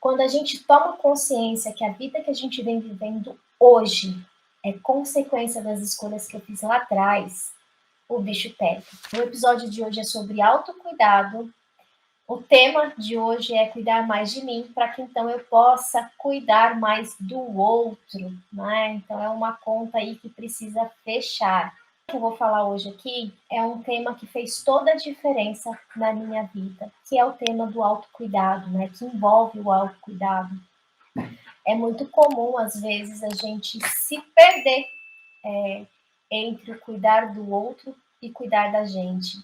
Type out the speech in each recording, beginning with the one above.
quando a gente toma consciência que a vida que a gente vem vivendo hoje é consequência das escolhas que eu fiz lá atrás, o bicho pega. O episódio de hoje é sobre autocuidado. O tema de hoje é cuidar mais de mim, para que então eu possa cuidar mais do outro, né? Então é uma conta aí que precisa fechar. O que eu vou falar hoje aqui é um tema que fez toda a diferença na minha vida, que é o tema do autocuidado, né? Que envolve o autocuidado. É muito comum, às vezes, a gente se perder entre o cuidar do outro e cuidar da gente.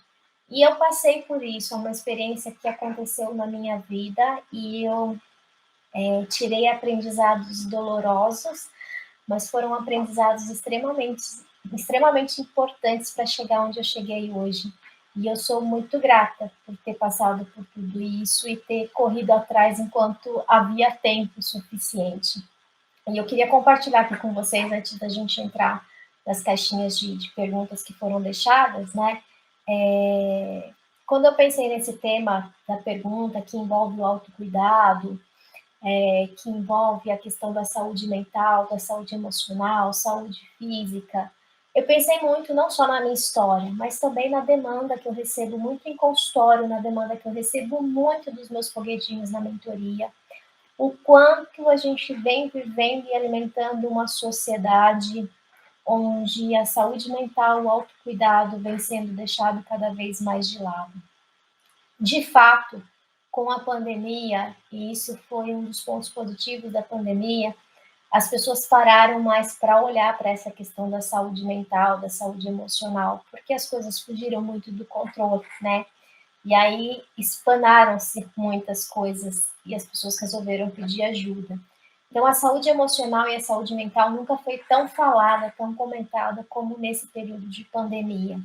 E eu passei por isso, é uma experiência que aconteceu na minha vida e eu tirei aprendizados dolorosos, mas foram aprendizados extremamente importantes para chegar onde eu cheguei hoje. E eu sou muito grata por ter passado por tudo isso e ter corrido atrás enquanto havia tempo suficiente. E eu queria compartilhar aqui com vocês, antes da gente entrar nas caixinhas de perguntas que foram deixadas, né? Quando eu pensei nesse tema da pergunta que envolve o autocuidado, que envolve a questão da saúde mental, da saúde emocional, saúde física, eu pensei muito não só na minha história, mas também na demanda que eu recebo muito em consultório, na demanda que eu recebo muito dos meus foguetinhos na mentoria, o quanto a gente vem vivendo e alimentando uma sociedade onde a saúde mental, o autocuidado vem sendo deixado cada vez mais de lado. De fato, com a pandemia, e isso foi um dos pontos positivos da pandemia, as pessoas pararam mais para olhar para essa questão da saúde mental, da saúde emocional, porque as coisas fugiram muito do controle, né? E aí espanaram-se muitas coisas e as pessoas resolveram pedir ajuda. Então, a saúde emocional e a saúde mental nunca foi tão falada, tão comentada como nesse período de pandemia.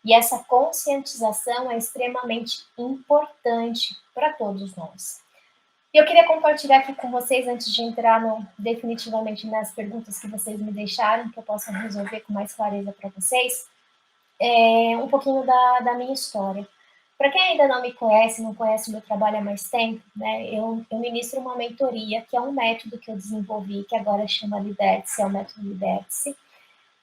E essa conscientização é extremamente importante para todos nós. E eu queria compartilhar aqui com vocês, antes de entrar definitivamente nas perguntas que vocês me deixaram, que eu possa resolver com mais clareza para vocês, um pouquinho da minha história. Para quem ainda não me conhece, não conhece o meu trabalho há mais tempo, né, eu ministro uma mentoria, que é um método que eu desenvolvi, que agora chama Liberte-se, é o método Liberte-se.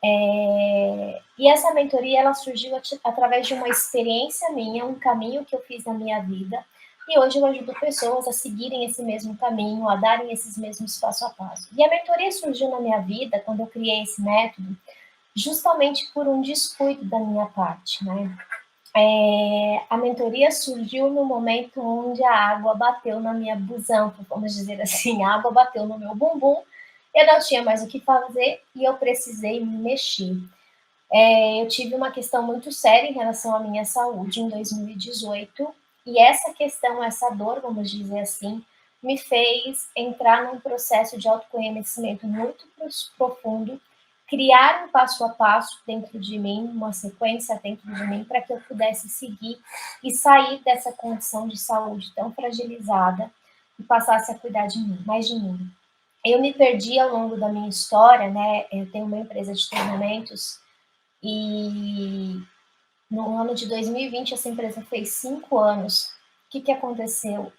E essa mentoria, ela surgiu através de uma experiência minha, um caminho que eu fiz na minha vida, e hoje eu ajudo pessoas a seguirem esse mesmo caminho, a darem esses mesmos passo a passo. E a mentoria surgiu na minha vida, quando eu criei esse método, justamente por um descuido da minha parte, né? A mentoria surgiu no momento onde a água bateu na minha busanfa, vamos dizer assim, a água bateu no meu bumbum, eu não tinha mais o que fazer e eu precisei me mexer. Eu tive uma questão muito séria em relação à minha saúde em 2018 e essa questão, essa dor, vamos dizer assim, me fez entrar num processo de autoconhecimento muito profundo, criar um passo a passo dentro de mim, uma sequência dentro de mim, para que eu pudesse seguir e sair dessa condição de saúde tão fragilizada e passasse a cuidar de mim, mais de mim. Eu me perdi ao longo da minha história, né? Eu tenho uma empresa de treinamentos e no ano de 2020 essa empresa fez 5 anos. O que aconteceu?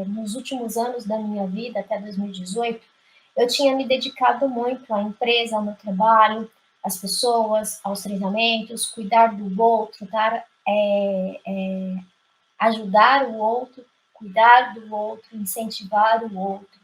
Nos últimos anos da minha vida, até 2018, eu tinha me dedicado muito à empresa, ao meu trabalho, às pessoas, aos treinamentos, cuidar do outro, ajudar o outro, cuidar do outro, incentivar o outro.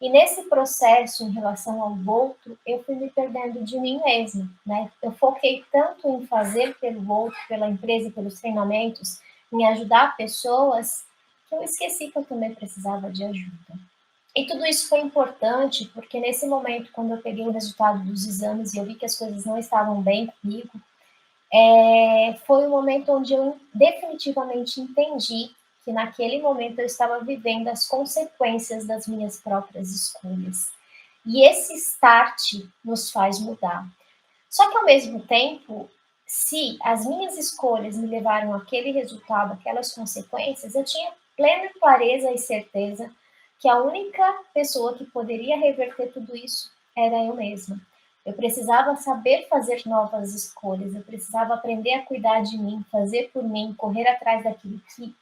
E nesse processo, em relação ao outro, eu fui me perdendo de mim mesma, né? Eu foquei tanto em fazer pelo outro, pela empresa e pelos treinamentos, em ajudar pessoas, que eu esqueci que eu também precisava de ajuda. E tudo isso foi importante, porque nesse momento, quando eu peguei o resultado dos exames e eu vi que as coisas não estavam bem comigo, foi um momento onde eu definitivamente entendi que naquele momento eu estava vivendo as consequências das minhas próprias escolhas. E esse start nos faz mudar. Só que ao mesmo tempo, se as minhas escolhas me levaram àquele resultado, aquelas consequências, eu tinha plena clareza e certeza que a única pessoa que poderia reverter tudo isso era eu mesma. Eu precisava saber fazer novas escolhas, eu precisava aprender a cuidar de mim, fazer por mim, correr atrás daquilo que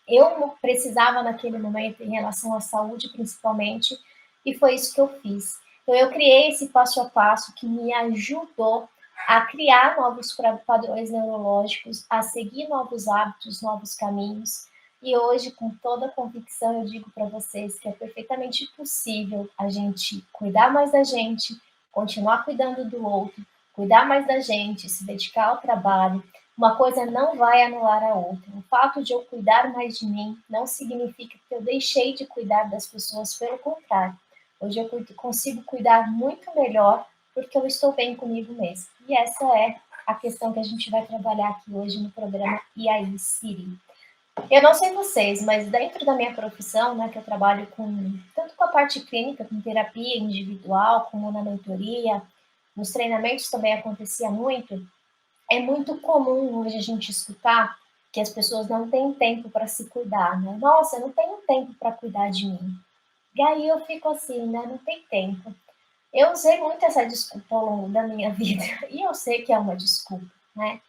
eu precisava naquele momento em relação à saúde, principalmente, e foi isso que eu fiz. Então, eu criei esse passo a passo que me ajudou a criar novos padrões neurológicos, a seguir novos hábitos, novos caminhos. E hoje, com toda a convicção, eu digo para vocês que é perfeitamente possível a gente cuidar mais da gente, continuar cuidando do outro, cuidar mais da gente, se dedicar ao trabalho. Uma coisa não vai anular a outra. O fato de eu cuidar mais de mim não significa que eu deixei de cuidar das pessoas, pelo contrário. Hoje eu consigo cuidar muito melhor porque eu estou bem comigo mesmo. E essa é a questão que a gente vai trabalhar aqui hoje no programa E aí, Siri? Eu não sei vocês, mas dentro da minha profissão, né, que eu trabalho com tanto com a parte clínica, com terapia individual, como na mentoria, nos treinamentos também acontecia muito. É muito comum hoje a gente escutar que as pessoas não têm tempo para se cuidar, né? Nossa, eu não tenho tempo para cuidar de mim. E aí eu fico assim, né? Não tem tempo. Eu usei muito essa desculpa ao longo da minha vida e eu sei que é uma desculpa, né?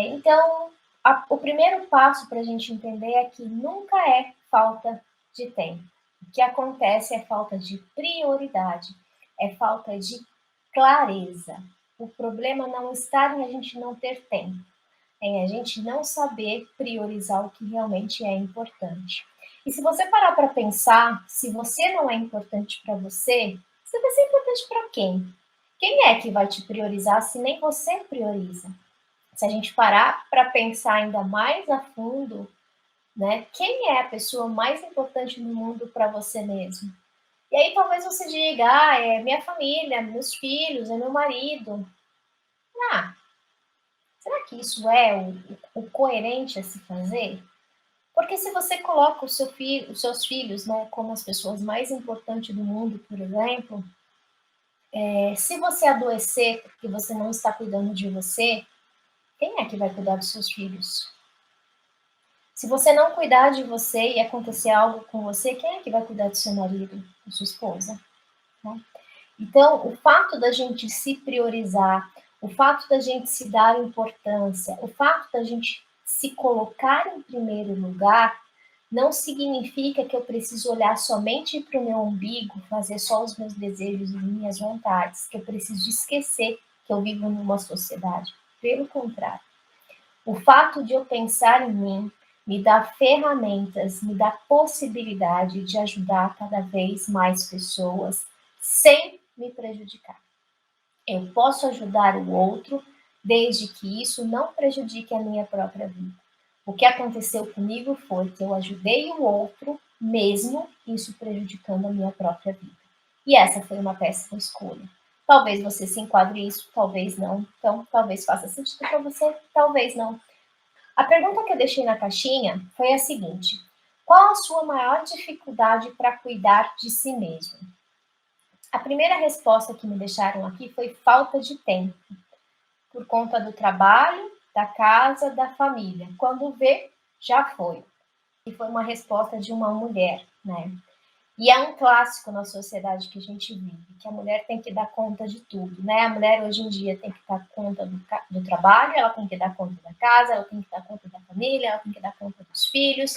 Então, o primeiro passo para a gente entender é que nunca é falta de tempo. O que acontece é falta de prioridade, é falta de clareza. O problema não está em a gente não ter tempo, é em a gente não saber priorizar o que realmente é importante. E se você parar para pensar, se você não é importante para você, você vai ser importante para quem? Quem é que vai te priorizar se nem você prioriza? Se a gente parar para pensar ainda mais a fundo, né? Quem é a pessoa mais importante no mundo para você mesmo? E aí talvez você diga, é minha família, meus filhos, é meu marido. Ah, será que isso é o coerente a se fazer? Porque se você coloca os seus filhos, né, como as pessoas mais importantes do mundo, por exemplo, se você adoecer porque você não está cuidando de você, quem é que vai cuidar dos seus filhos? Se você não cuidar de você e acontecer algo com você, quem é que vai cuidar do seu marido, da sua esposa? Né? Então, o fato da gente se priorizar, o fato da gente se dar importância, o fato da gente se colocar em primeiro lugar, não significa que eu preciso olhar somente para o meu umbigo, fazer só os meus desejos e minhas vontades, que eu preciso esquecer que eu vivo numa sociedade. Pelo contrário. O fato de eu pensar em mim me dá ferramentas, me dá possibilidade de ajudar cada vez mais pessoas sem me prejudicar. Eu posso ajudar o outro desde que isso não prejudique a minha própria vida. O que aconteceu comigo foi que eu ajudei o outro, mesmo isso prejudicando a minha própria vida. E essa foi uma péssima escolha. Talvez você se enquadre isso, talvez não. Então, talvez faça sentido para você, talvez não. A pergunta que eu deixei na caixinha foi a seguinte: qual a sua maior dificuldade para cuidar de si mesmo? A primeira resposta que me deixaram aqui foi falta de tempo, por conta do trabalho, da casa, da família. Quando vê, já foi. E foi uma resposta de uma mulher, né? E é um clássico na sociedade que a gente vive, que a mulher tem que dar conta de tudo, né? A mulher hoje em dia tem que dar conta do trabalho, ela tem que dar conta da casa, ela tem que dar conta da família, ela tem que dar conta dos filhos.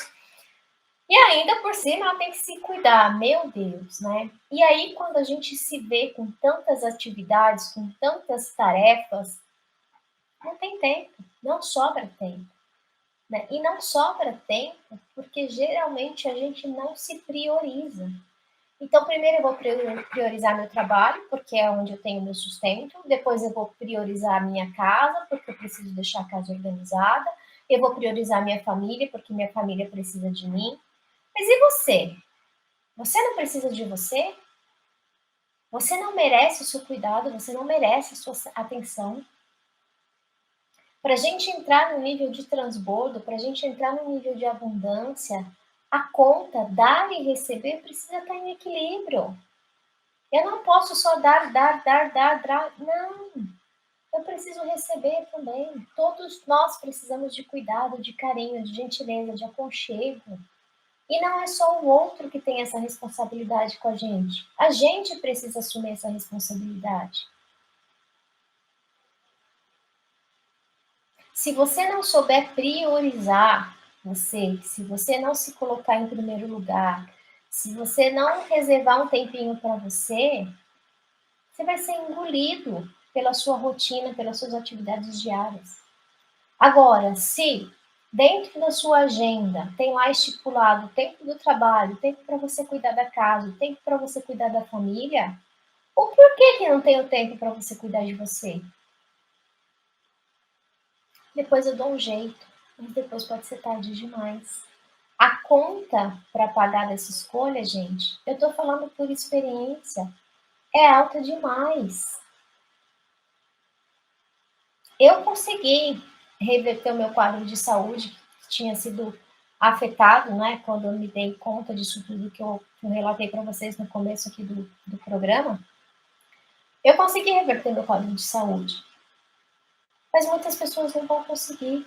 E ainda por cima ela tem que se cuidar, meu Deus, né? E aí quando a gente se vê com tantas atividades, com tantas tarefas, não tem tempo, não sobra tempo. Né? E não sobra tempo porque geralmente a gente não se prioriza. Então, primeiro eu vou priorizar meu trabalho, porque é onde eu tenho meu sustento. Depois eu vou priorizar a minha casa, porque eu preciso deixar a casa organizada. Eu vou priorizar minha família, porque minha família precisa de mim. Mas e você? Você não precisa de você? Você não merece o seu cuidado, você não merece a sua atenção. Para a gente entrar no nível de transbordo, para a gente entrar no nível de abundância, a conta dar e receber precisa estar em equilíbrio. Eu não posso só dar. Não, eu preciso receber também. Todos nós precisamos de cuidado, de carinho, de gentileza, de aconchego. E não é só o outro que tem essa responsabilidade com a gente. A gente precisa assumir essa responsabilidade. Se você não souber priorizar, você, se você não se colocar em primeiro lugar, se você não reservar um tempinho para você, você vai ser engolido pela sua rotina, pelas suas atividades diárias. Agora, se dentro da sua agenda tem lá estipulado o tempo do trabalho, o tempo para você cuidar da casa, o tempo para você cuidar da família, o porquê que não tem o tempo para você cuidar de você? Depois eu dou um jeito, mas depois pode ser tarde demais. A conta para pagar dessa escolha, gente, eu estou falando por experiência, é alta demais. Eu consegui reverter o meu quadro de saúde, que tinha sido afetado, né, quando eu me dei conta disso tudo que eu relatei para vocês no começo aqui do programa. Eu consegui reverter meu quadro de saúde, mas muitas pessoas não vão conseguir.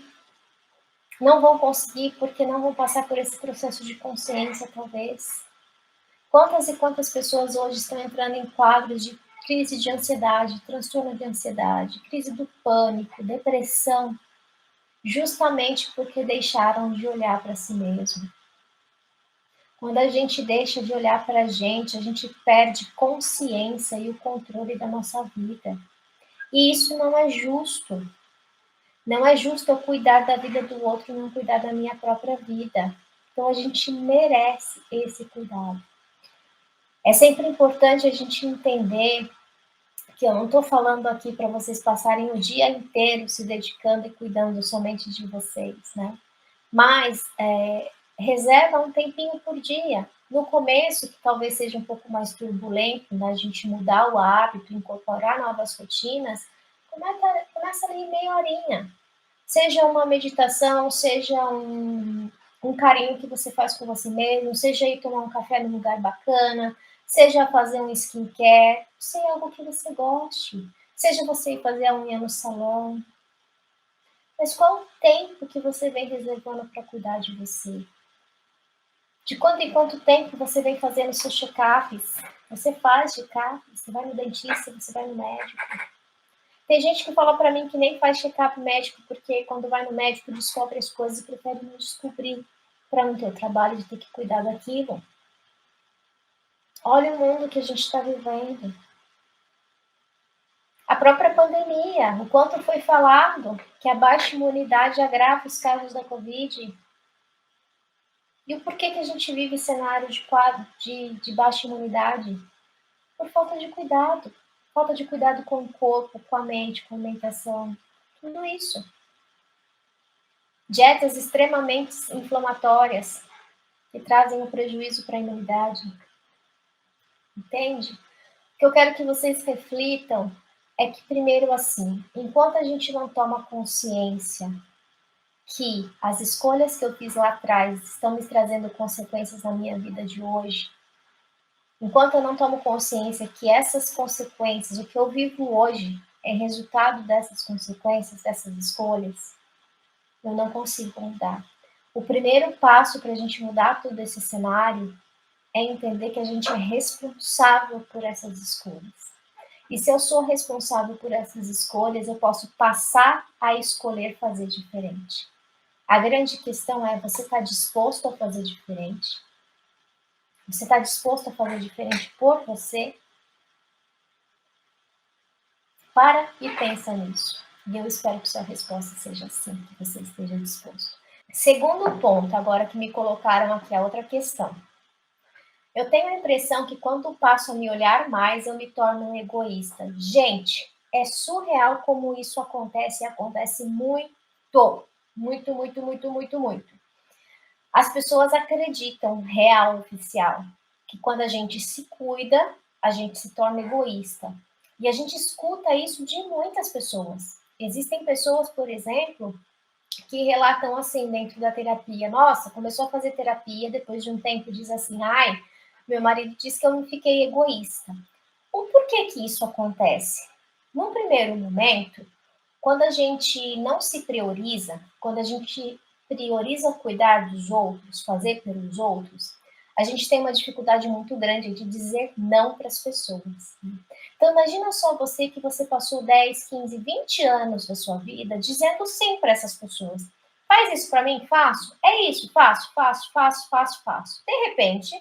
Não vão conseguir porque não vão passar por esse processo de consciência, talvez. Quantas e quantas pessoas hoje estão entrando em quadros de crise de ansiedade, transtorno de ansiedade, crise do pânico, depressão, justamente porque deixaram de olhar para si mesmo. Quando a gente deixa de olhar para a gente perde consciência e o controle da nossa vida. E isso não é justo. Não é justo eu cuidar da vida do outro e não cuidar da minha própria vida. Então a gente merece esse cuidado. É sempre importante a gente entender que eu não estou falando aqui para vocês passarem o dia inteiro se dedicando e cuidando somente de vocês, né? Mas reserva um tempinho por dia. No começo, que talvez seja um pouco mais turbulento, né? A gente mudar o hábito, incorporar novas rotinas, começa ali meia horinha. Seja uma meditação, seja um carinho que você faz com você mesmo, seja ir tomar um café num lugar bacana, seja fazer um skincare, seja algo que você goste, seja você ir fazer a unha no salão. Mas qual o tempo que você vem reservando para cuidar de você? De quanto em quanto tempo você vem fazendo seus check-ups? Você faz check-up? Você vai no dentista? Você vai no médico? Tem gente que fala para mim que nem faz check-up médico porque quando vai no médico descobre as coisas e prefere não descobrir para não ter o trabalho de ter que cuidar daquilo. Olha o mundo que a gente está vivendo. A própria pandemia, o quanto foi falado que a baixa imunidade agrava os casos da Covid. E o porquê que a gente vive cenário de baixa imunidade? Por falta de cuidado. Falta de cuidado com o corpo, com a mente, com a alimentação. Tudo isso. Dietas extremamente inflamatórias que trazem um prejuízo para a imunidade. Entende? O que eu quero que vocês reflitam é que, primeiro, assim, enquanto a gente não toma consciência que as escolhas que eu fiz lá atrás estão me trazendo consequências na minha vida de hoje, enquanto eu não tomo consciência que essas consequências, o que eu vivo hoje, é resultado dessas consequências, dessas escolhas, eu não consigo mudar. O primeiro passo para a gente mudar todo esse cenário é entender que a gente é responsável por essas escolhas. E se eu sou responsável por essas escolhas, eu posso passar a escolher fazer diferente. A grande questão é: você está disposto a fazer diferente? Você está disposto a fazer diferente por você? Para e pensa nisso. E eu espero que sua resposta seja sim, que você esteja disposto. Segundo ponto, agora que me colocaram aqui a outra questão. Eu tenho a impressão que quando passo a me olhar mais, eu me torno um egoísta. Gente, é surreal como isso acontece e acontece muito. Muito, muito, muito, muito, muito. As pessoas acreditam, real, oficial, que quando a gente se cuida, a gente se torna egoísta. E a gente escuta isso de muitas pessoas. Existem pessoas, por exemplo, que relatam assim dentro da terapia: nossa, começou a fazer terapia, depois de um tempo diz assim: ai, meu marido disse que eu não fiquei egoísta. O porquê que isso acontece? Num primeiro momento, quando a gente não se prioriza, quando a gente prioriza cuidar dos outros, fazer pelos outros, a gente tem uma dificuldade muito grande de dizer não para as pessoas. Então imagina só você que você passou 10, 15, 20 anos da sua vida dizendo sim para essas pessoas, Faz isso para mim? Faço. É isso, faço, faço, faço, faço, faço. De repente,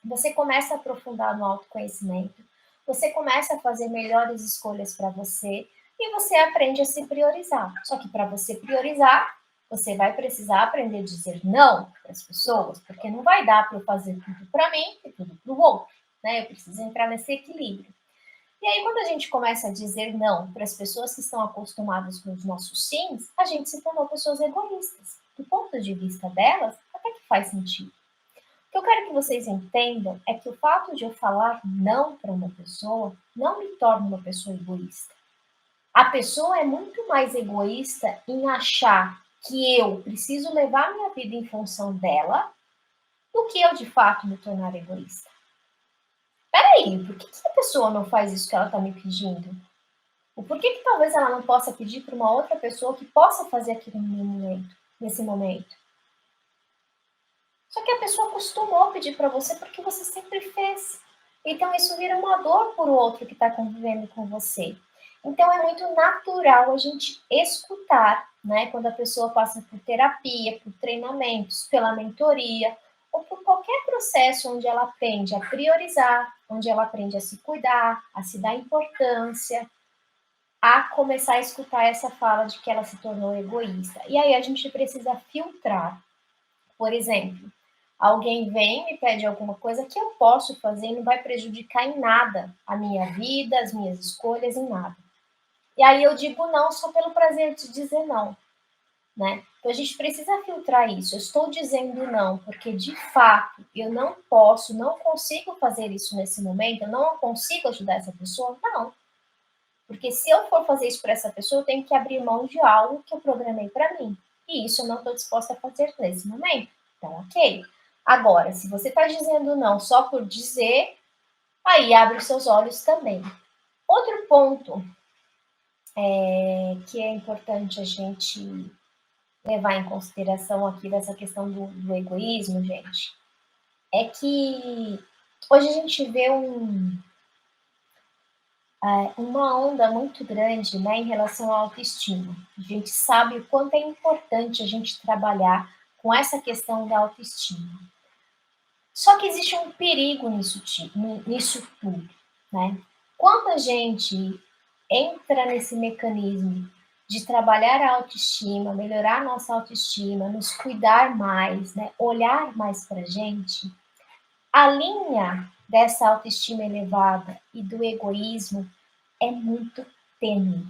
você começa a aprofundar no autoconhecimento, você começa a fazer melhores escolhas para você e você aprende a se priorizar. Só que para você priorizar, você vai precisar aprender a dizer não para as pessoas, porque não vai dar para eu fazer tudo para mim e tudo para o outro, né? Eu preciso entrar nesse equilíbrio. E aí, quando a gente começa a dizer não para as pessoas que estão acostumadas com os nossos sims, a gente se tornou pessoas egoístas. Do ponto de vista delas, até que faz sentido. O que eu quero que vocês entendam é que o fato de eu falar não para uma pessoa não me torna uma pessoa egoísta. A pessoa é muito mais egoísta em achar que eu preciso levar minha vida em função dela do que eu de fato me tornar egoísta. Peraí, por que a pessoa não faz isso que ela está me pedindo? O porquê que talvez ela não possa pedir para uma outra pessoa que possa fazer aquilo nesse momento? Só que a pessoa acostumou a pedir para você porque você sempre fez. Então isso vira uma dor por outro que está convivendo com você. Então é muito natural a gente escutar, né? Quando a pessoa passa por terapia, por treinamentos, pela mentoria, ou por qualquer processo onde ela aprende a priorizar, onde ela aprende a se cuidar, a se dar importância, a começar a escutar essa fala de que ela se tornou egoísta. E aí a gente precisa filtrar. Por exemplo, alguém vem e me pede alguma coisa que eu posso fazer e não vai prejudicar em nada a minha vida, as minhas escolhas, em nada. E aí eu digo não só pelo prazer de dizer não, né? Então a gente precisa filtrar isso. Eu estou dizendo não porque de fato eu não posso, não consigo fazer isso nesse momento, eu não consigo ajudar essa pessoa? Não. Porque se eu for fazer isso para essa pessoa, eu tenho que abrir mão de algo que eu programei para mim. E isso eu não estou disposta a fazer nesse momento. Então, ok. Agora, se você está dizendo não só por dizer, aí abre os seus olhos também. Outro ponto que é importante a gente levar em consideração aqui dessa questão do egoísmo, gente, é que hoje a gente vê uma onda muito grande, né, em relação à autoestima. A gente sabe o quanto é importante a gente trabalhar com essa questão da autoestima. Só que existe um perigo nisso tudo, né? Quando a gente entra nesse mecanismo de trabalhar a autoestima, melhorar a nossa autoestima, nos cuidar mais, né, olhar mais para a gente, a linha dessa autoestima elevada e do egoísmo é muito tênue.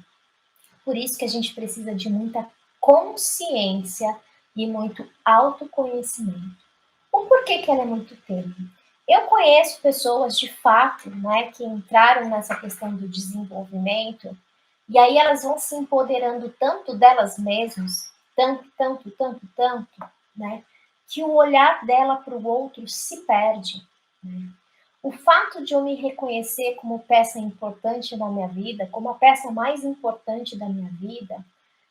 Por isso que a gente precisa de muita consciência e muito autoconhecimento. O porquê que ela é muito tênue? Eu conheço pessoas de fato, né, que entraram nessa questão do desenvolvimento e aí elas vão se empoderando tanto delas mesmas, tanto, tanto, tanto, tanto, né, que o olhar dela para o outro se perde. Né? O fato de eu me reconhecer como peça importante na minha vida, como a peça mais importante da minha vida,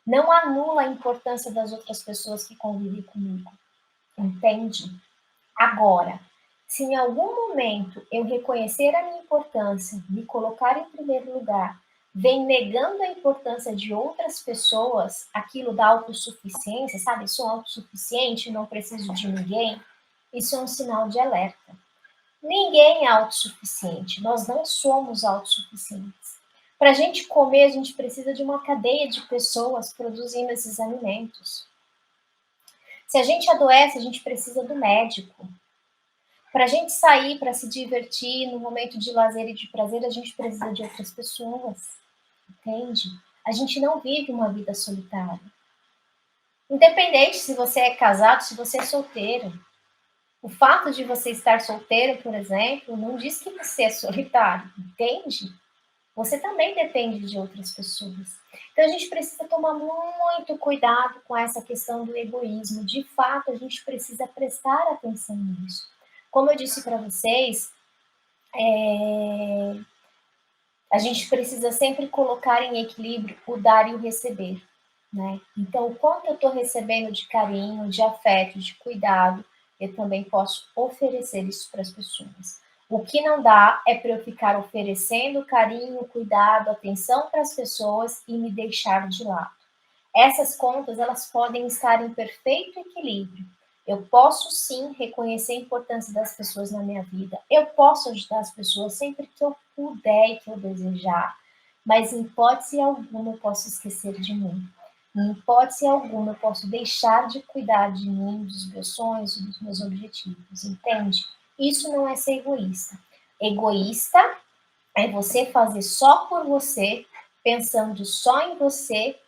não anula a importância das outras pessoas que convivem comigo, entende? Agora, se em algum momento eu reconhecer a minha importância, me colocar em primeiro lugar, vem negando a importância de outras pessoas, aquilo da autossuficiência, sabe? Sou autossuficiente, não preciso de ninguém, isso é um sinal de alerta. Ninguém é autossuficiente, nós não somos autossuficientes. Para a gente comer, a gente precisa de uma cadeia de pessoas produzindo esses alimentos. Se a gente adoece, a gente precisa do médico. Para a gente sair, para se divertir, no momento de lazer e de prazer, a gente precisa de outras pessoas, entende? A gente não vive uma vida solitária. Independente se você é casado, se você é solteiro. O fato de você estar solteiro, por exemplo, não diz que você é solitário, entende? Você também depende de outras pessoas. Então a gente precisa tomar muito cuidado com essa questão do egoísmo. De fato, a gente precisa prestar atenção nisso. Como eu disse para vocês, a gente precisa sempre colocar em equilíbrio o dar e o receber. Né? Então, o quanto eu estou recebendo de carinho, de afeto, de cuidado, eu também posso oferecer isso para as pessoas. O que não dá é para eu ficar oferecendo carinho, cuidado, atenção para as pessoas e me deixar de lado. Essas contas, elas podem estar em perfeito equilíbrio. Eu posso sim reconhecer a importância das pessoas na minha vida. Eu posso ajudar as pessoas sempre que eu puder e que eu desejar. Mas em hipótese alguma eu posso esquecer de mim. Em hipótese alguma eu posso deixar de cuidar de mim, dos meus sonhos, dos meus objetivos, entende? Isso não é ser egoísta. Egoísta é você fazer só por você, pensando só em você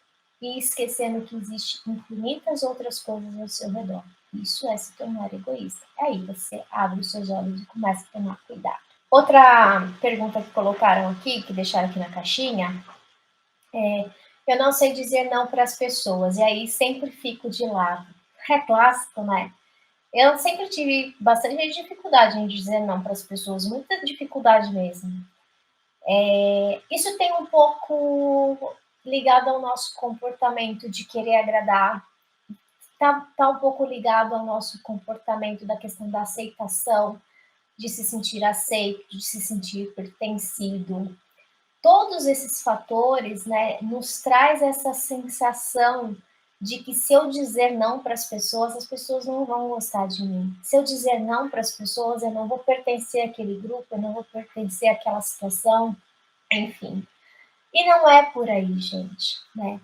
e esquecendo que existe infinitas outras coisas ao seu redor. Isso é se tornar egoísta. Aí você abre os seus olhos e começa a tomar cuidado. Outra pergunta que colocaram aqui, que deixaram aqui na caixinha, eu não sei dizer não para as pessoas, e aí sempre fico de lado. É clássico, né? Eu sempre tive bastante dificuldade em dizer não para as pessoas, muita dificuldade mesmo. Isso tem um pouco ligado ao nosso comportamento de querer agradar, tá um pouco ligado ao nosso comportamento da questão da aceitação, de se sentir aceito, de se sentir pertencido. Todos esses fatores, né, nos traz essa sensação de que se eu dizer não para as pessoas não vão gostar de mim. Se eu dizer não para as pessoas, eu não vou pertencer àquele grupo, eu não vou pertencer àquela situação, enfim. E não é por aí, gente, né?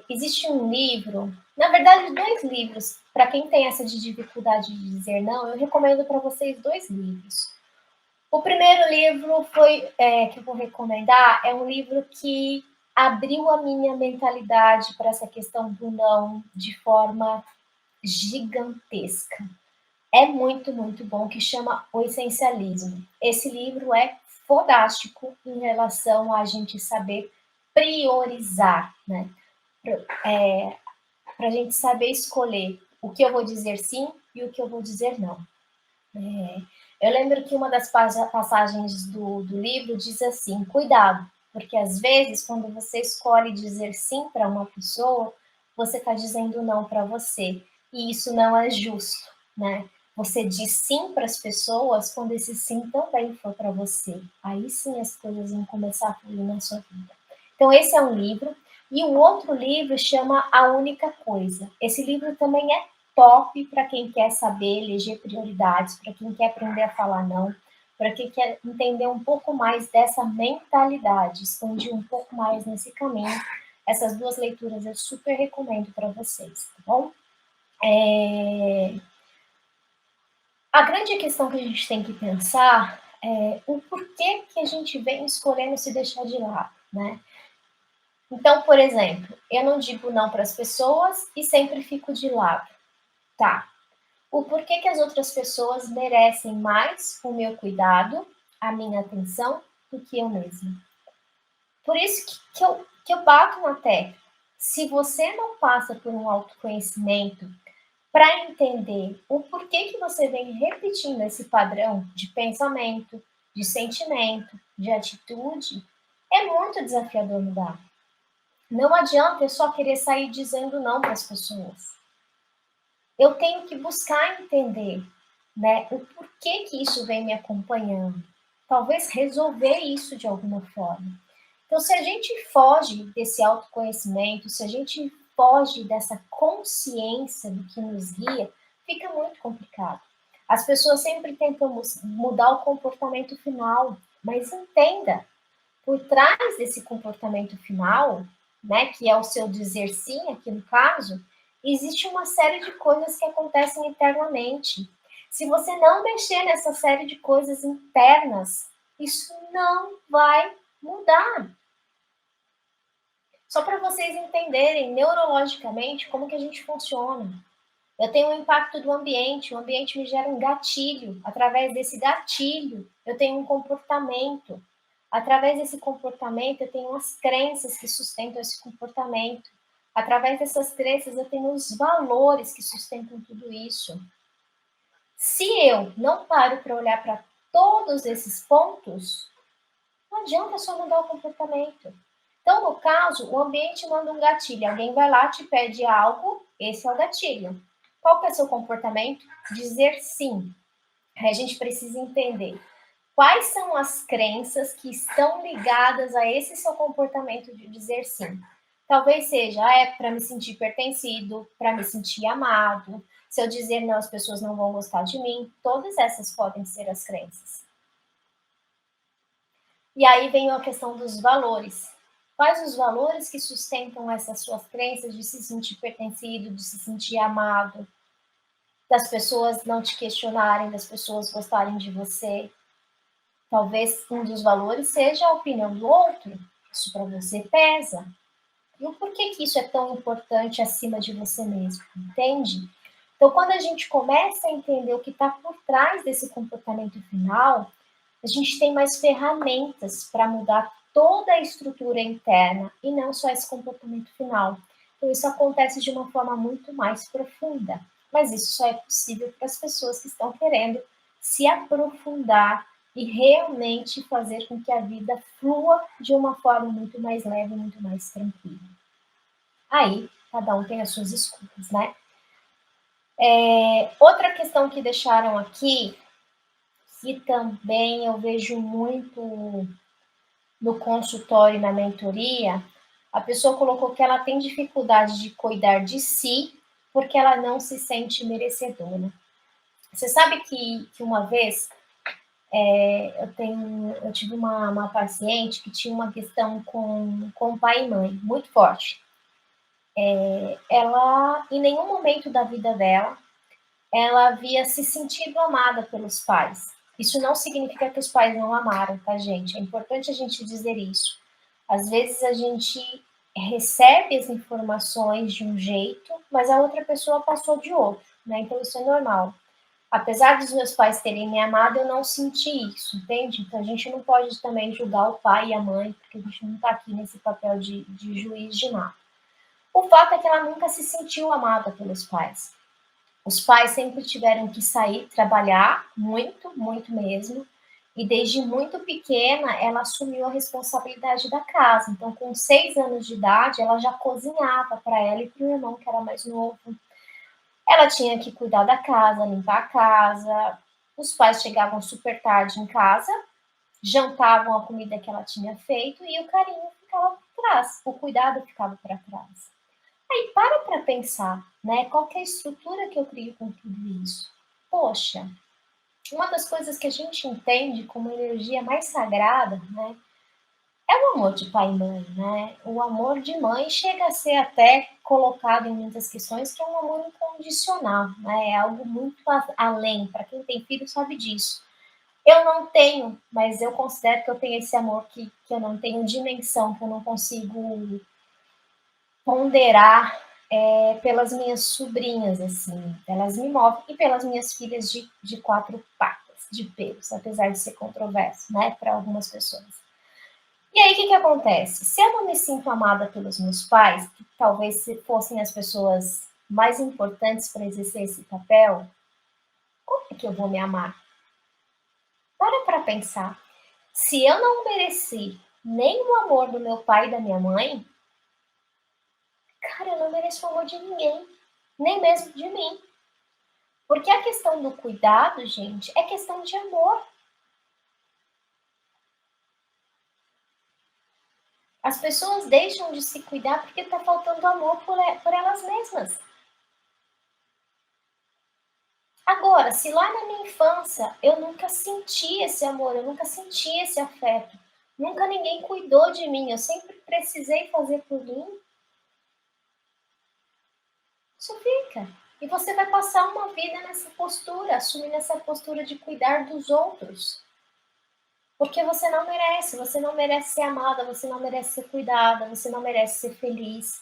Existe um livro, na verdade, dois livros. Para quem tem essa de dificuldade de dizer não, eu recomendo para vocês dois livros. O primeiro livro que eu vou recomendar é um livro que abriu a minha mentalidade para essa questão do não de forma gigantesca. É muito, muito bom, que chama O Essencialismo. Esse livro é fodástico em relação a gente saber priorizar, né? Para a gente saber escolher o que eu vou dizer sim e o que eu vou dizer não. Eu lembro que uma das passagens do livro diz assim: cuidado, porque às vezes, quando você escolhe dizer sim para uma pessoa, você está dizendo não para você. E isso não é justo, né? Você diz sim para as pessoas quando esse sim também for para você. Aí sim as coisas vão começar a fluir na sua vida. Então, esse é um livro. E o outro livro chama A Única Coisa. Esse livro também é top para quem quer saber eleger prioridades, para quem quer aprender a falar não, para quem quer entender um pouco mais dessa mentalidade, expandir um pouco mais nesse caminho. Essas duas leituras eu super recomendo para vocês, tá bom? A grande questão que a gente tem que pensar é o porquê que a gente vem escolhendo se deixar de lado, né? Então, por exemplo, eu não digo não para as pessoas e sempre fico de lado. Tá. O porquê que as outras pessoas merecem mais o meu cuidado, a minha atenção, do que eu mesma. Por isso que eu bato na tecla. Se você não passa por um autoconhecimento para entender o porquê que você vem repetindo esse padrão de pensamento, de sentimento, de atitude, é muito desafiador mudar. Não adianta eu só querer sair dizendo não para as pessoas. Eu tenho que buscar entender, né, o porquê que isso vem me acompanhando. Talvez resolver isso de alguma forma. Então, se a gente foge desse autoconhecimento, se a gente foge dessa consciência do que nos guia, fica muito complicado. As pessoas sempre tentam mudar o comportamento final, mas entenda, por trás desse comportamento final, né, que é o seu dizer sim, aqui no caso, existe uma série de coisas que acontecem internamente. Se você não mexer nessa série de coisas internas, isso não vai mudar. Só para vocês entenderem neurologicamente como que a gente funciona. Eu tenho um impacto do ambiente, o ambiente me gera um gatilho. Através desse gatilho, eu tenho um comportamento. Através desse comportamento, eu tenho as crenças que sustentam esse comportamento. Através dessas crenças, eu tenho os valores que sustentam tudo isso. Se eu não paro para olhar para todos esses pontos, não adianta só mudar o comportamento. Então, no caso, o ambiente manda um gatilho. Alguém vai lá, te pede algo, esse é o gatilho. Qual que é o seu comportamento? Dizer sim. Aí a gente precisa entender quais são as crenças que estão ligadas a esse seu comportamento de dizer sim. Talvez seja, para me sentir pertencido, para me sentir amado. Se eu dizer não, as pessoas não vão gostar de mim. Todas essas podem ser as crenças. E aí vem a questão dos valores. Quais os valores que sustentam essas suas crenças de se sentir pertencido, de se sentir amado, das pessoas não te questionarem, das pessoas gostarem de você? Talvez um dos valores seja a opinião do outro. Isso para você pesa. E o porquê que isso é tão importante acima de você mesmo, entende? Então, quando a gente começa a entender o que está por trás desse comportamento final, a gente tem mais ferramentas para mudar toda a estrutura interna e não só esse comportamento final. Então, isso acontece de uma forma muito mais profunda. Mas isso só é possível para as pessoas que estão querendo se aprofundar e realmente fazer com que a vida flua de uma forma muito mais leve, muito mais tranquila. Aí, cada um tem as suas escolhas, né? Outra questão que deixaram aqui, que também eu vejo muito no consultório e na mentoria, a pessoa colocou que ela tem dificuldade de cuidar de si porque ela não se sente merecedora. Você sabe que uma vez eu tive uma paciente que tinha uma questão com pai e mãe muito forte. Ela, em nenhum momento da vida dela, ela havia se sentido amada pelos pais. Isso não significa que os pais não amaram, tá, gente? É importante a gente dizer isso. Às vezes a gente recebe as informações de um jeito, mas a outra pessoa passou de outro, né? Então isso é normal. Apesar dos meus pais terem me amado, eu não senti isso, entende? Então a gente não pode também julgar o pai e a mãe, porque a gente não está aqui nesse papel de juiz de nada. O fato é que ela nunca se sentiu amada pelos pais. Os pais sempre tiveram que sair trabalhar, muito, muito mesmo, e desde muito pequena ela assumiu a responsabilidade da casa. Então, com 6 anos de idade, ela já cozinhava para ela e para o irmão, que era mais novo. Ela tinha que cuidar da casa, limpar a casa. Os pais chegavam super tarde em casa, jantavam a comida que ela tinha feito e o carinho ficava por trás, o cuidado ficava para trás. Aí para pensar, né? Qual que é a estrutura que eu crio com tudo isso? Poxa, uma das coisas que a gente entende como energia mais sagrada, né? É o amor de pai e mãe, né? O amor de mãe chega a ser até colocado em muitas questões que é um amor incondicional, né? É algo muito além. Para quem tem filho sabe disso. Eu não tenho, mas eu considero que eu tenho esse amor que eu não tenho dimensão, que eu não consigo ponderar pelas minhas sobrinhas, assim. Elas me movem, e pelas minhas filhas de 4 patas, de pelos, apesar de ser controverso, né, para algumas pessoas. E aí, o que acontece? Se eu não me sinto amada pelos meus pais, que talvez fossem as pessoas mais importantes para exercer esse papel, como é que eu vou me amar? Para pensar. Se eu não mereci nem o amor do meu pai e da minha mãe, cara, eu não mereço o amor de ninguém, nem mesmo de mim. Porque a questão do cuidado, gente, é questão de amor. As pessoas deixam de se cuidar porque está faltando amor por elas mesmas. Agora, se lá na minha infância eu nunca senti esse amor, eu nunca senti esse afeto, nunca ninguém cuidou de mim, eu sempre precisei fazer por mim, isso fica. E você vai passar uma vida nessa postura, assumindo essa postura de cuidar dos outros. Porque você não merece ser amada, você não merece ser cuidada, você não merece ser feliz,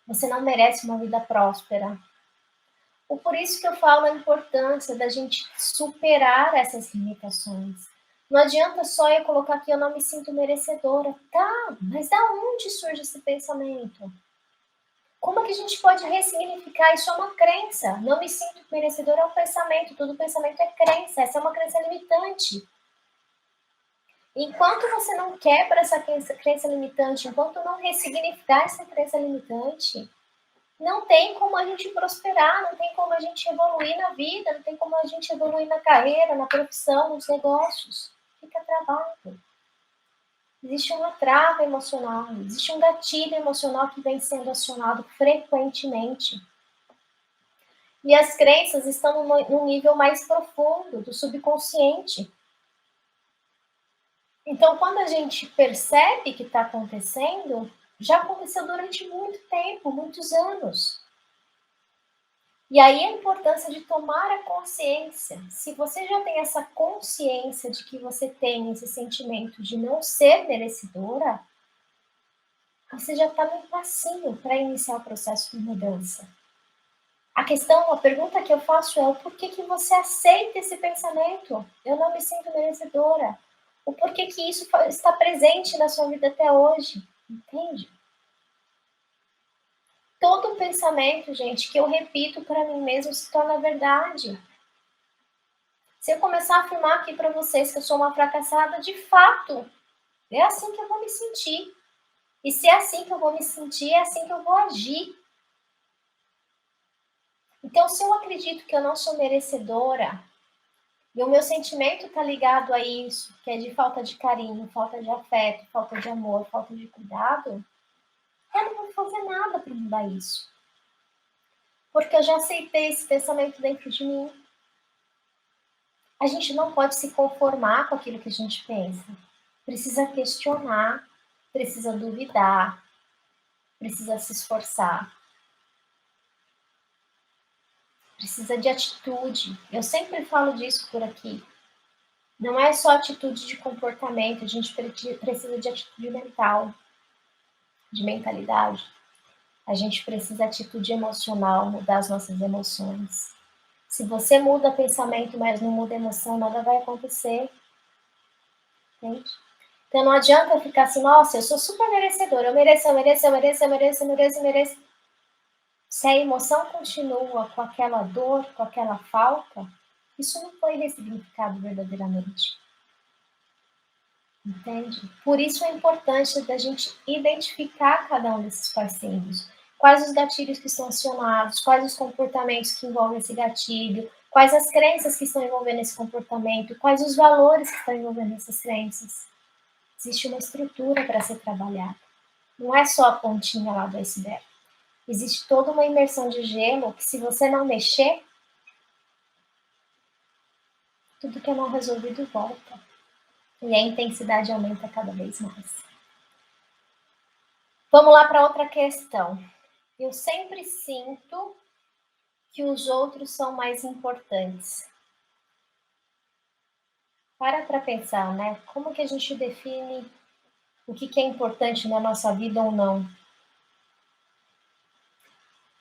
você não merece uma vida próspera. Ou por isso que eu falo a importância da gente superar essas limitações. Não adianta só eu colocar que eu não me sinto merecedora. Tá, mas da onde surge esse pensamento? Como é que a gente pode ressignificar? Isso é uma crença. Não me sinto merecedora é um pensamento. Todo pensamento é crença. Essa é uma crença limitante. Enquanto você não quebra essa crença limitante, enquanto não ressignificar essa crença limitante, não tem como a gente prosperar, não tem como a gente evoluir na vida, não tem como a gente evoluir na carreira, na profissão, nos negócios. Fica travado. Existe uma trava emocional, existe um gatilho emocional que vem sendo acionado frequentemente. E as crenças estão num nível mais profundo do subconsciente. Então, quando a gente percebe que está acontecendo, já aconteceu durante muito tempo, muitos anos. E aí a importância de tomar a consciência. Se você já tem essa consciência de que você tem esse sentimento de não ser merecedora, você já está no passinho para iniciar o processo de mudança. A pergunta que eu faço é o porquê que você aceita esse pensamento? Eu não me sinto merecedora. O porquê que isso está presente na sua vida até hoje? Entende? Todo pensamento, gente, que eu repito para mim mesmo se torna verdade. Se eu começar a afirmar aqui para vocês que eu sou uma fracassada, de fato, é assim que eu vou me sentir. E se é assim que eu vou me sentir, é assim que eu vou agir. Então, se eu acredito que eu não sou merecedora, e o meu sentimento está ligado a isso, que é de falta de carinho, falta de afeto, falta de amor, falta de cuidado, eu não vou fazer nada para mudar isso. Porque eu já aceitei esse pensamento dentro de mim. A gente não pode se conformar com aquilo que a gente pensa. Precisa questionar, precisa duvidar, precisa se esforçar. Precisa de atitude. Eu sempre falo disso por aqui. Não é só atitude de comportamento, a gente precisa de atitude mental, de mentalidade. A gente precisa de atitude emocional, mudar as nossas emoções. Se você muda pensamento, mas não muda emoção, nada vai acontecer. Entende? Então não adianta ficar assim, nossa, eu sou super merecedora, eu mereço, eu mereço, eu mereço, eu mereço, eu mereço, eu mereço. Se a emoção continua com aquela dor, com aquela falta, isso não foi ressignificado verdadeiramente. Entende? Por isso a importância da gente identificar cada um desses parceiros. Quais os gatilhos que estão acionados, quais os comportamentos que envolvem esse gatilho, quais as crenças que estão envolvendo esse comportamento, quais os valores que estão envolvendo essas crenças. Existe uma estrutura para ser trabalhada. Não é só a pontinha lá do iceberg. Existe toda uma imersão de gelo que, se você não mexer, tudo que é mal resolvido volta. E a intensidade aumenta cada vez mais. Vamos lá para outra questão. Eu sempre sinto que os outros são mais importantes. Para pensar, né? Como que a gente define o que é importante na nossa vida ou não?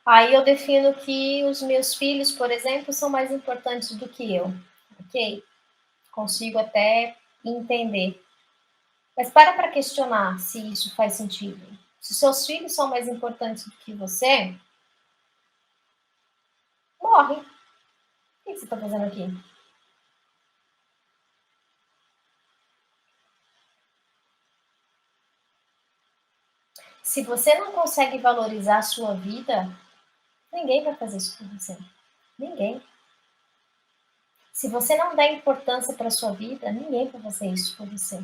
Aí eu defino que os meus filhos, por exemplo, são mais importantes do que eu. Ok? Consigo até entender. Mas para questionar se isso faz sentido. Se seus filhos são mais importantes do que você, morre. O que você está fazendo aqui? Se você não consegue valorizar a sua vida, ninguém vai fazer isso por você. Ninguém. Se você não dá importância para a sua vida, ninguém vai fazer isso por você.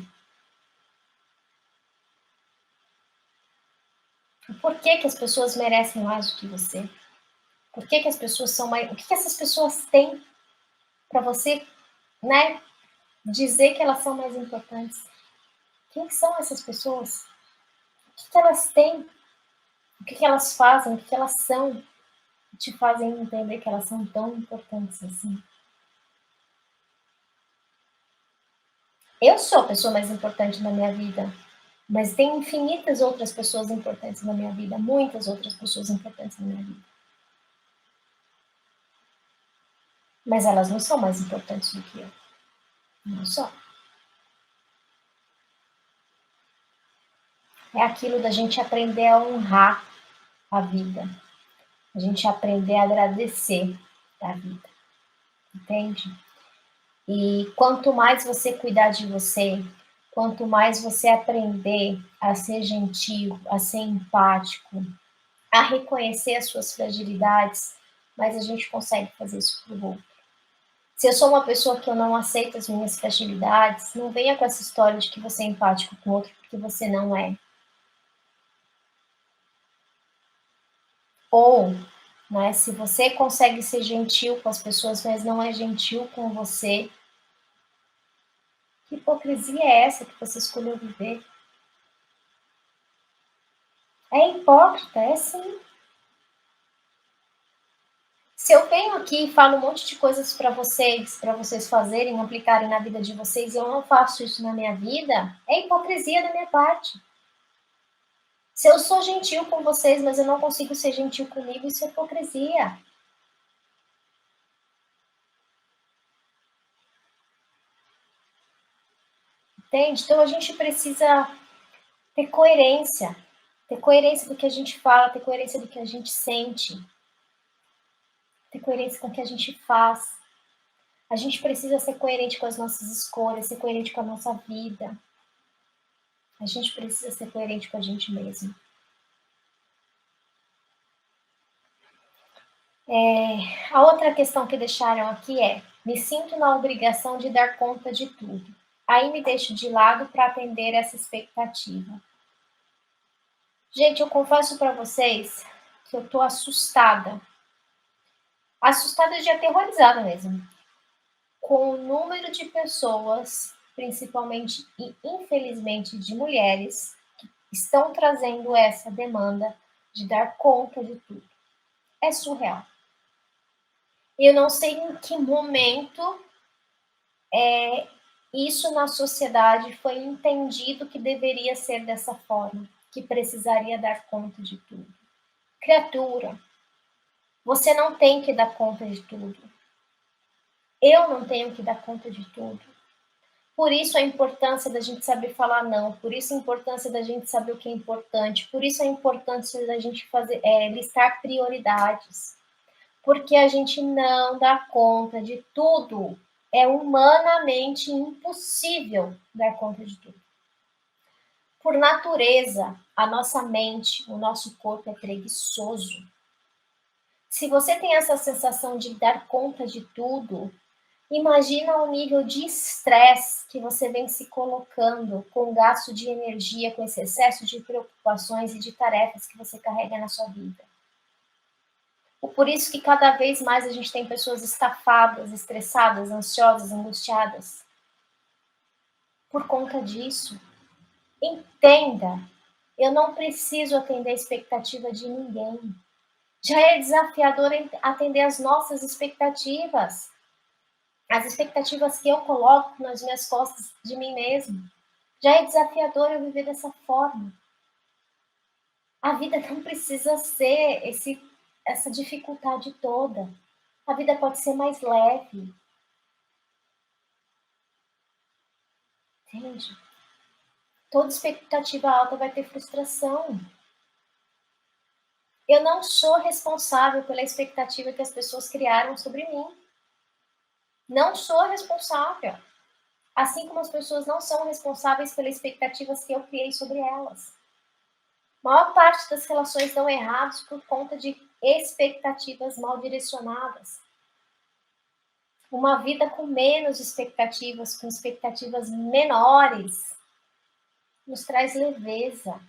Por que as pessoas merecem mais do que você? Por que as pessoas são mais... O que essas pessoas têm para você, né, dizer que elas são mais importantes? Quem são essas pessoas? O que elas têm? O que elas fazem? O que elas são? Que te fazem entender que elas são tão importantes assim? Eu sou a pessoa mais importante na minha vida, mas tem infinitas outras pessoas importantes na minha vida, muitas outras pessoas importantes na minha vida. Mas elas não são mais importantes do que eu. Não são. É aquilo da gente aprender a honrar a vida. A gente aprender a agradecer a vida. Entende? E quanto mais você cuidar de você, quanto mais você aprender a ser gentil, a ser empático, a reconhecer as suas fragilidades, mais a gente consegue fazer isso para o outro. Se eu sou uma pessoa que eu não aceito as minhas fragilidades, não venha com essa história de que você é empático com o outro, porque você não é. Ou, né, se você consegue ser gentil com as pessoas, mas não é gentil com você, que hipocrisia é essa que você escolheu viver? É hipócrita, é sim. Se eu venho aqui e falo um monte de coisas para vocês fazerem, aplicarem na vida de vocês, e eu não faço isso na minha vida, é hipocrisia da minha parte. Se eu sou gentil com vocês, mas eu não consigo ser gentil comigo, isso é hipocrisia. Entende? Então a gente precisa ter coerência do que a gente fala, ter coerência do que a gente sente, ter coerência com o que a gente faz. A gente precisa ser coerente com as nossas escolhas, ser coerente com a nossa vida. A gente precisa ser coerente com a gente mesmo. A outra questão que deixaram aqui é: me sinto na obrigação de dar conta de tudo. Aí me deixo de lado para atender essa expectativa. Gente, eu confesso para vocês que eu tô assustada. Assustada de aterrorizada mesmo. Com o número de pessoas, principalmente e infelizmente de mulheres, que estão trazendo essa demanda de dar conta de tudo. É surreal. Eu não sei em que momento isso na sociedade foi entendido que deveria ser dessa forma, que precisaria dar conta de tudo. Criatura, você não tem que dar conta de tudo. Eu não tenho que dar conta de tudo. Por isso a importância da gente saber falar não, por isso a importância da gente saber o que é importante, por isso a importância da gente fazer listar prioridades. Porque a gente não dá conta de tudo. É humanamente impossível dar conta de tudo. Por natureza, a nossa mente, o nosso corpo é preguiçoso. Se você tem essa sensação de dar conta de tudo, imagina o nível de estresse que você vem se colocando com o gasto de energia, com esse excesso de preocupações e de tarefas que você carrega na sua vida. Por isso que cada vez mais a gente tem pessoas estafadas, estressadas, ansiosas, angustiadas. Por conta disso, entenda, eu não preciso atender a expectativa de ninguém. Já é desafiador atender as nossas expectativas. As expectativas que eu coloco nas minhas costas de mim mesmo. Já é desafiador eu viver dessa forma. A vida não precisa ser essa dificuldade toda. A vida pode ser mais leve, entende? Toda expectativa alta vai ter frustração. Eu não sou responsável pela expectativa que as pessoas criaram sobre mim. Não sou responsável. Assim como as pessoas não são responsáveis pelas expectativas que eu criei sobre elas. A maior parte das relações dão errados por conta de expectativas mal direcionadas. Uma vida com menos expectativas, com expectativas menores, nos traz leveza.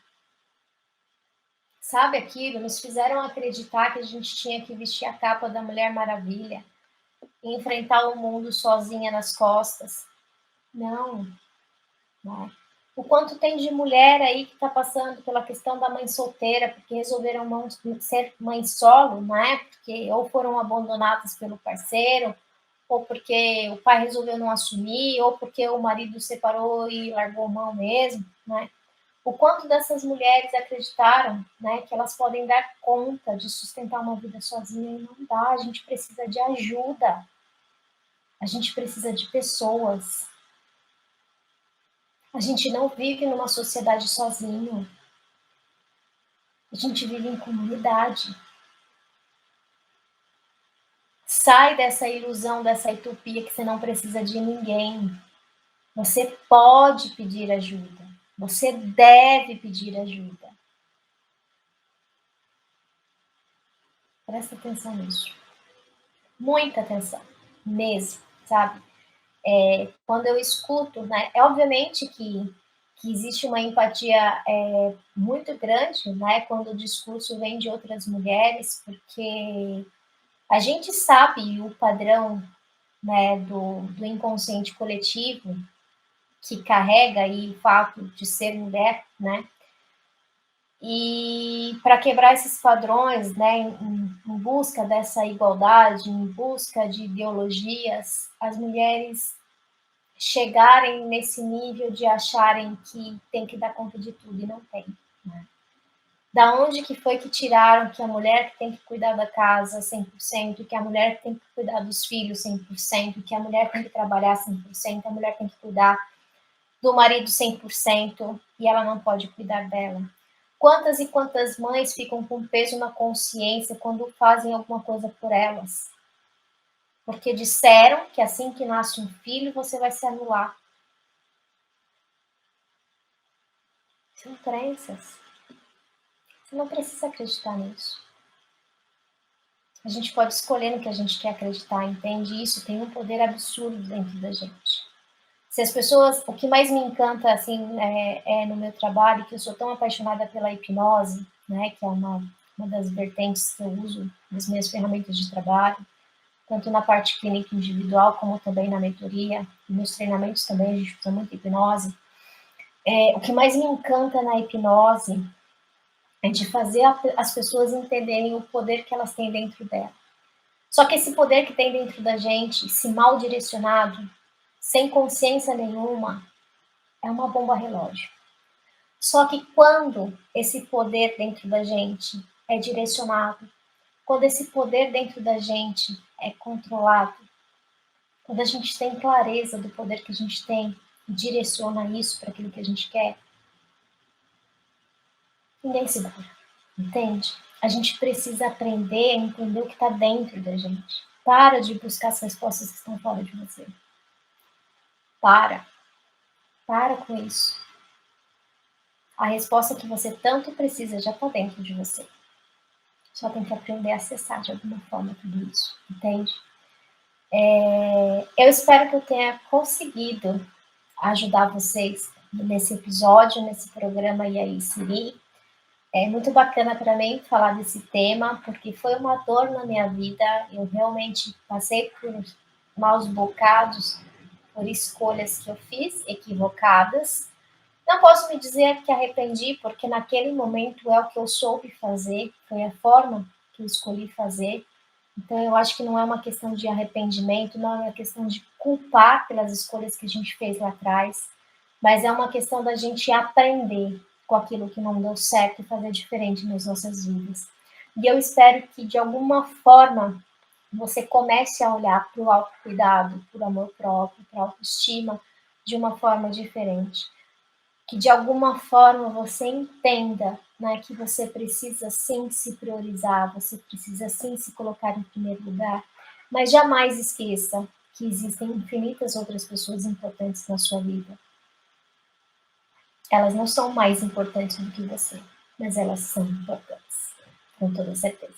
Sabe aquilo? Nos fizeram acreditar que a gente tinha que vestir a capa da Mulher Maravilha e enfrentar o mundo sozinha nas costas. Não, não. O quanto tem de mulher aí que está passando pela questão da mãe solteira, porque resolveram ser mãe solo, né? Porque ou foram abandonadas pelo parceiro, ou porque o pai resolveu não assumir, ou porque o marido separou e largou mão mesmo, né? O quanto dessas mulheres acreditaram, né, que elas podem dar conta de sustentar uma vida sozinha e não dá, a gente precisa de ajuda. A gente precisa de pessoas. A gente não vive numa sociedade sozinho. A gente vive em comunidade. Sai dessa ilusão, dessa utopia que você não precisa de ninguém. Você pode pedir ajuda. Você deve pedir ajuda. Presta atenção nisso. Muita atenção. Mesmo. sabe? Quando eu escuto, né? É obviamente que existe uma empatia muito grande, né? Quando o discurso vem de outras mulheres, porque a gente sabe o padrão, né, do inconsciente coletivo que carrega aí o fato de ser mulher, né? E para quebrar esses padrões, né, em busca dessa igualdade, em busca de ideologias, as mulheres chegarem nesse nível de acharem que tem que dar conta de tudo e não tem. Né? Da onde que foi que tiraram que a mulher que tem que cuidar da casa 100%, que a mulher que tem que cuidar dos filhos 100%, que a mulher tem que trabalhar 100%, a mulher tem que cuidar do marido 100% e ela não pode cuidar dela? Quantas e quantas mães ficam com peso na consciência quando fazem alguma coisa por elas? Porque disseram que assim que nasce um filho, você vai se anular. São crenças. Você não precisa acreditar nisso. A gente pode escolher no que a gente quer acreditar, entende? Isso tem um poder absurdo dentro da gente. Se as pessoas, o que mais me encanta assim no meu trabalho, que eu sou tão apaixonada pela hipnose, né, que é uma das vertentes que eu uso nas minhas ferramentas de trabalho, tanto na parte clínica individual como também na mentoria, nos treinamentos também a gente usa muito hipnose. O que mais me encanta na hipnose é de fazer as pessoas entenderem o poder que elas têm dentro dela. Só que esse poder que tem dentro da gente, se mal direcionado, sem consciência nenhuma, é uma bomba relógio. Só que quando esse poder dentro da gente é direcionado, quando esse poder dentro da gente é controlado, quando a gente tem clareza do poder que a gente tem e direciona isso para aquilo que a gente quer, ninguém segura, entende? A gente precisa aprender a entender o que está dentro da gente. Para de buscar as respostas que estão fora de você. Para com isso. A resposta que você tanto precisa já está dentro de você. Só tem que aprender a acessar de alguma forma tudo isso, entende? Eu espero que eu tenha conseguido ajudar vocês nesse episódio, nesse programa E aí, Siri. É muito bacana para mim falar desse tema, porque foi uma dor na minha vida. Eu realmente passei por maus bocados, por escolhas que eu fiz equivocadas. Não posso me dizer que arrependi, porque naquele momento é o que eu soube fazer, foi a forma que eu escolhi fazer. Então, eu acho que não é uma questão de arrependimento, não é uma questão de culpar pelas escolhas que a gente fez lá atrás, mas é uma questão da gente aprender com aquilo que não deu certo e fazer diferente nas nossas vidas. E eu espero que, de alguma forma, você comece a olhar para o autocuidado, para o amor próprio, para a autoestima, de uma forma diferente. Que, de alguma forma, você entenda, né, que você precisa sim se priorizar, você precisa sim se colocar em primeiro lugar, mas jamais esqueça que existem infinitas outras pessoas importantes na sua vida. Elas não são mais importantes do que você, mas elas são importantes, com toda certeza.